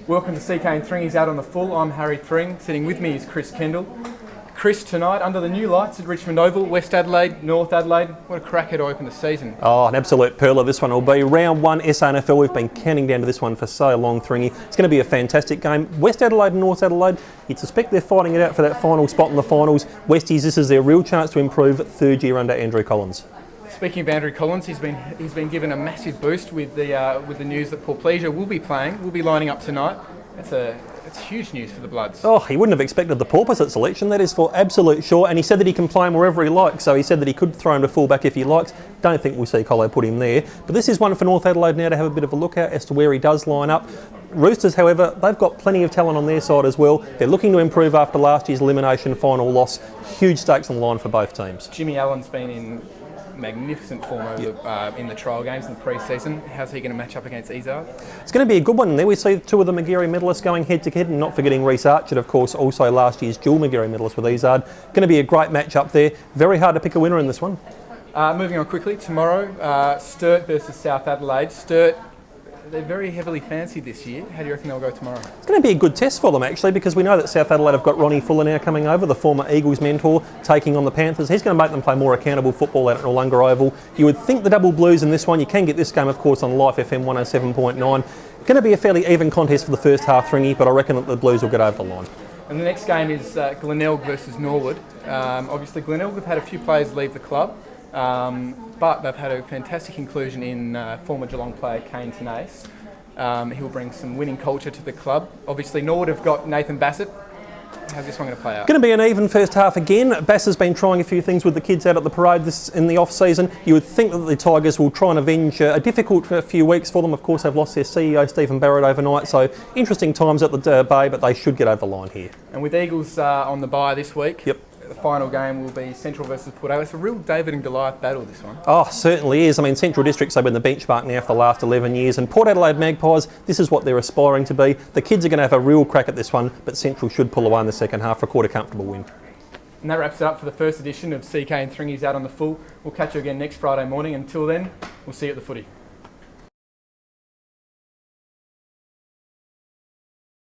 Welcome to CK and Thringy's Out on the Full. I'm Harry Thring. Sitting with me is Chris Kendall. Chris, tonight under the new lights at Richmond Oval, West Adelaide, North Adelaide. What a cracker to open the season. Oh, an absolute pearler this one will be. Round 1 SANFL, we've been counting down to this one for so long, Thringy. It's going to be a fantastic game. West Adelaide and North Adelaide, you'd suspect they're fighting it out for that final spot in the finals. Westies, this is their real chance to improve third year under Andrew Collins. Speaking of Andrew Collins, he's been given a massive boost with the news that Paul Pleasure will be playing, will be lining up tonight. It's huge news for the Bloods. Oh, he wouldn't have expected the Porpoise selection, that is for absolute sure. And he said that he can play him wherever he likes, so he said that he could throw him to fullback if he likes. Don't think we'll see Colo put him there. But this is one for North Adelaide now to have a bit of a look at as to where he does line up. Roosters, however, they've got plenty of talent on their side as well. They're looking to improve after last year's elimination final loss. Huge stakes on the line for both teams. Jimmy Allen's been in magnificent form over in the trial games in the pre-season. How's he going to match up against Izzard? It's going to be a good one in there. We see two of the Magarey medalists going head-to-head, and not forgetting Reece Archer, of course, also last year's dual Magarey medalist with Izzard. Going to be a great match up there. Very hard to pick a winner in this one. Moving on quickly, tomorrow, Sturt versus South Adelaide. Sturt, they're very heavily fancied this year. How do you reckon they'll go tomorrow? It's going to be a good test for them, actually, because we know that South Adelaide have got Ronnie Fuller now coming over, the former Eagles mentor, taking on the Panthers. He's going to make them play more accountable football out at Noarlunga Oval. You would think the double Blues in this one. You can get this game, of course, on Life FM 107.9. Going to be a fairly even contest for the first half, Thringy, but I reckon that the Blues will get over the line. And the next game is Glenelg versus Norwood. Obviously, Glenelg have had a few players leave the club, but they've had a fantastic inclusion in former Geelong player Kane Tenace. He'll bring some winning culture to the club. Obviously, Norwood have got Nathan Bassett. How's this one going to play out? Going to be an even first half again. Bass has been trying a few things with the kids out at the parade in the off-season. You would think that the Tigers will try and avenge a difficult few weeks for them. Of course, they've lost their CEO, Stephen Barrett, overnight, so interesting times at the Bay, but they should get over the line here. And with Eagles on the bye this week, yep. The final game will be Central versus Port Adelaide. It's a real David and Goliath battle, this one. Oh, certainly is. I mean, Central Districts have been the benchmark now for the last 11 years, and Port Adelaide Magpies, this is what they're aspiring to be. The kids are going to have a real crack at this one, but Central should pull away in the second half for quite a comfortable win. And that wraps it up for the first edition of CK and Thringy's Out on the Full. We'll catch you again next Friday morning. Until then, we'll see you at the footy.